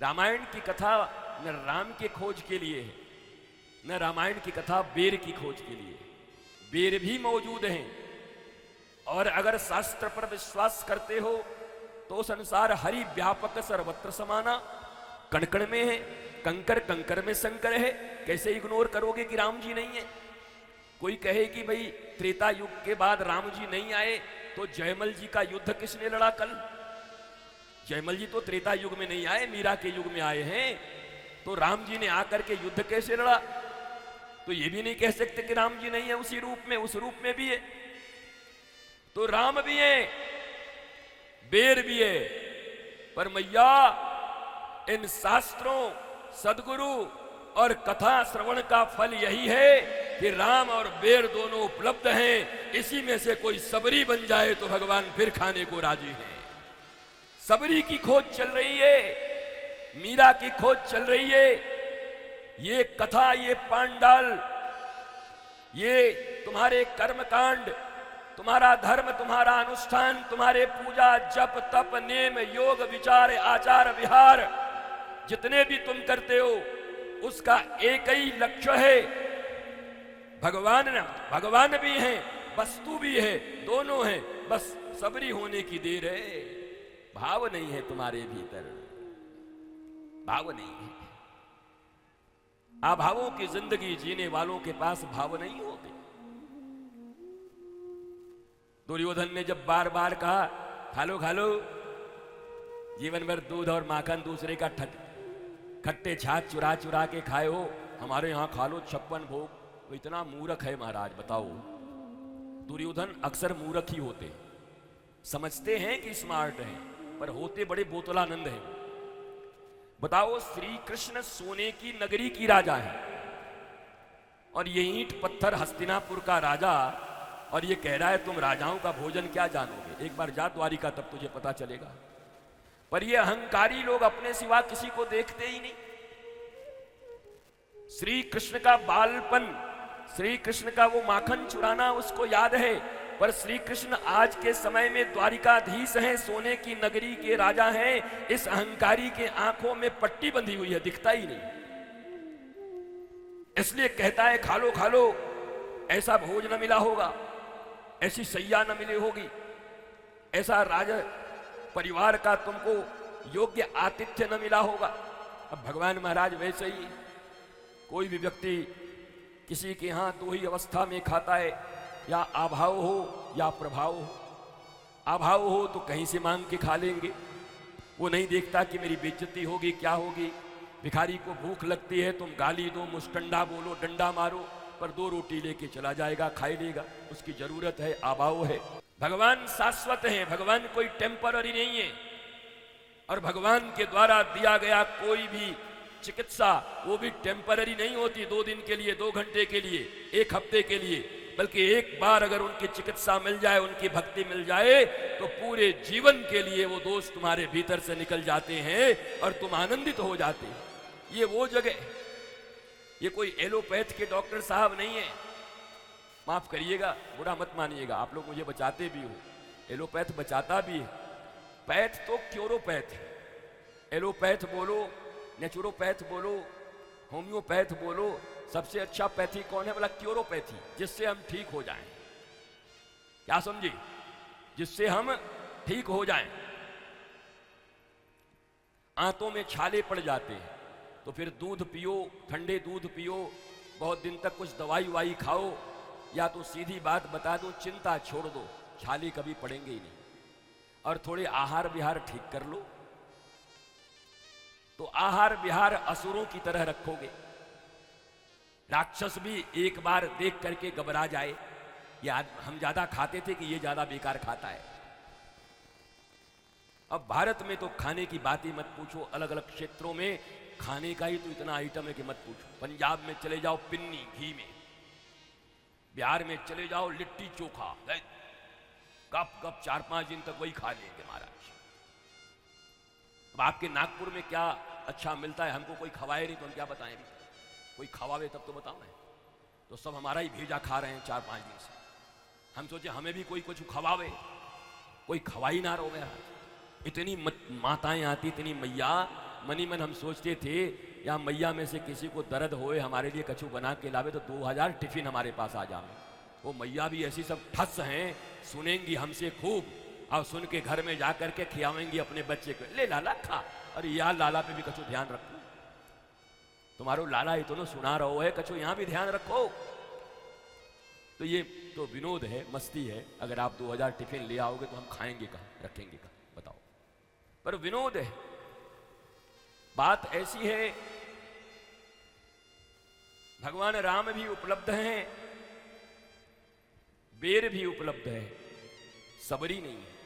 रामायण की कथा न राम के खोज के लिए है, न रामायण की कथा बेर की खोज के लिए। बेर भी मौजूद हैं, और अगर शास्त्र पर विश्वास करते हो तो संसार हरि व्यापक सर्वत्र समाना, कण कण में है, कंकर कंकर में शंकर है। कैसे इग्नोर करोगे कि राम जी नहीं है? कोई कहे कि भाई त्रेता युग के बाद राम जी नहीं आए तो जयमल जी का युद्ध किसने लड़ा कल? जयमल जी तो त्रेता युग में नहीं आए, मीरा के युग में आए हैं। तो राम जी ने आकर के युद्ध कैसे लड़ा? तो ये भी नहीं कह सकते कि राम जी नहीं है उसी रूप में, उस रूप में भी है। तो राम भी है, बेर भी है, पर मैया इन शास्त्रों, सदगुरु और कथा श्रवण का फल यही है कि राम और बेर दोनों उपलब्ध हैं। इसी में से कोई सबरी बन जाए तो भगवान फिर खाने को राजी है। सबरी की खोज चल रही है, मीरा की खोज चल रही है। ये कथा, ये पांडाल, ये तुम्हारे कर्मकांड, तुम्हारा धर्म, तुम्हारा अनुष्ठान, तुम्हारे पूजा जप तप नेम योग विचार आचार विहार जितने भी तुम करते हो, उसका एक ही लक्ष्य है। भगवान भी है, वस्तु भी है, दोनों हैं, बस सबरी होने की देर है। भाव नहीं है तुम्हारे भीतर, भाव नहीं है। अभावों की जिंदगी जीने वालों के पास भाव नहीं होते। दुर्योधन ने जब बार बार कहा खा लो खा लो, जीवन भर दूध और माखन दूसरे का खट्टे छाछ चुरा चुरा के खाए हो, हमारे यहां खा लो 56 भोग। तो इतना मूर्ख है महाराज, बताओ। दुर्योधन अक्सर मूर्ख ही होते, समझते हैं कि स्मार्ट हैं, पर होते बड़े बोतलानंद हैं। बताओ, श्री कृष्ण सोने की नगरी की राजा है और ये ईंट पत्थर हस्तिनापुर का राजा, और ये कह रहा है तुम राजाओं का भोजन क्या जानोगे? एक बार जा द्वारिका, तब तुझे पता चलेगा। पर ये अहंकारी लोग अपने सिवा किसी को देखते ही नहीं। श्री कृष्ण का बालपन, श्री कृष्ण का वो माखन चुराना उसको याद है, पर श्री कृष्ण आज के समय में द्वारिकाधीश हैं, सोने की नगरी के राजा हैं। इस अहंकारी के आंखों में पट्टी बंधी हुई है, दिखता ही नहीं। इसलिए कहता है खा लो खा लो, ऐसा भोज न मिला होगा, ऐसी सैया न मिली होगी, ऐसा राज परिवार का तुमको योग्य आतिथ्य न मिला होगा। अब भगवान महाराज वैसे ही, कोई भी व्यक्ति किसी के यहां दो ही अवस्था में खाता है, या अभाव हो या प्रभाव हो। अभाव हो तो कहीं से मांग के खा लेंगे, वो नहीं देखता कि मेरी बेइज्जती होगी क्या होगी। भिखारी को भूख लगती है, तुम गाली दो, मुस्टंडा बोलो, डंडा मारो, पर 2 रोटी लेके चला जाएगा, खाई लेगा, उसकी जरूरत है, अभाव है। भगवान शाश्वत है, भगवान कोई टेम्पररी नहीं है, और भगवान के द्वारा दिया गया कोई भी चिकित्सा वो भी टेम्पररी नहीं होती, 2 दिन के लिए, 2 घंटे के लिए, 1 हफ्ते के लिए, बल्कि एक बार अगर उनकी चिकित्सा मिल जाए, उनकी भक्ति मिल जाए, तो पूरे जीवन के लिए वो दोष तुम्हारे भीतर से निकल जाते हैं और तुम आनंदित हो जाते हैं। ये वो जगह, ये कोई एलोपैथ के डॉक्टर साहब नहीं है। माफ करिएगा, बुरा मत मानिएगा, आप लोग मुझे बचाते भी हो, एलोपैथ बचाता भी है। पैथ तो क्योरोपैथ है, एलोपैथ बोलो, नेचुरोपैथ बोलो, होम्योपैथ बोलो, सबसे अच्छा पैथी कौन है? बोला क्योरोपैथी, जिससे हम ठीक हो जाएं। क्या समझे? जिससे हम ठीक हो जाएं। आंतों में छाले पड़ जाते हैं तो फिर दूध पियो, ठंडे दूध पियो, बहुत दिन तक कुछ दवाई वाई खाओ, या तो सीधी बात बता दो, चिंता छोड़ दो, छाले कभी पड़ेंगे ही नहीं। और थोड़े आहार विहार ठीक कर लो, तो आहार विहार असुरों की तरह रखोगे। राक्षस भी एक बार देख करके घबरा जाए, या हम ज्यादा खाते थे कि ये ज्यादा बेकार खाता है। अब भारत में तो खाने की बात ही मत पूछो, अलग अलग क्षेत्रों में खाने का ही तो इतना आइटम है कि मत पूछो। पंजाब में चले जाओ पिन्नी घी में, बिहार में चले जाओ लिट्टी चोखा, कप कप 4-5 दिन तक वही खा लेंगे महाराज। अब आपके नागपुर में क्या अच्छा मिलता है, हमको कोई खवाए नहीं तो हम क्या बताएं? कोई खवावे तब तो बताओ। मैं तो सब हमारा ही भेजा खा रहे हैं 4-5 दिन से। हम सोचे हमें भी कोई कुछ खवावे, कोई खवाई ना रहो। इतनी माताएं आती, इतनी मैया मनी मन हम सोचते थे या मैया में से किसी को दर्द होए हमारे लिए कछु बना के लावे तो 2000 टिफिन हमारे पास आ जाए। वो मैया भी ऐसी सब ठस हैं, सुनेंगी हमसे खूब और सुन के घर में जा कर के खियावेंगी अपने बच्चे को, ले लाला खा। अरे यार लाला पे भी कछु ध्यान रखो, तुम्हारो लाला ही तो न सुना रहो है, कछु यहाँ भी ध्यान रखो। तो ये तो विनोद है, मस्ती है। अगर आप 2000 टिफिन ले आओगे तो हम खाएंगे कहाँ, रखेंगे कहाँ, बताओ। पर विनोद है। बात ऐसी है, भगवान राम भी उपलब्ध हैं, बेर भी उपलब्ध है, सबरी नहीं है।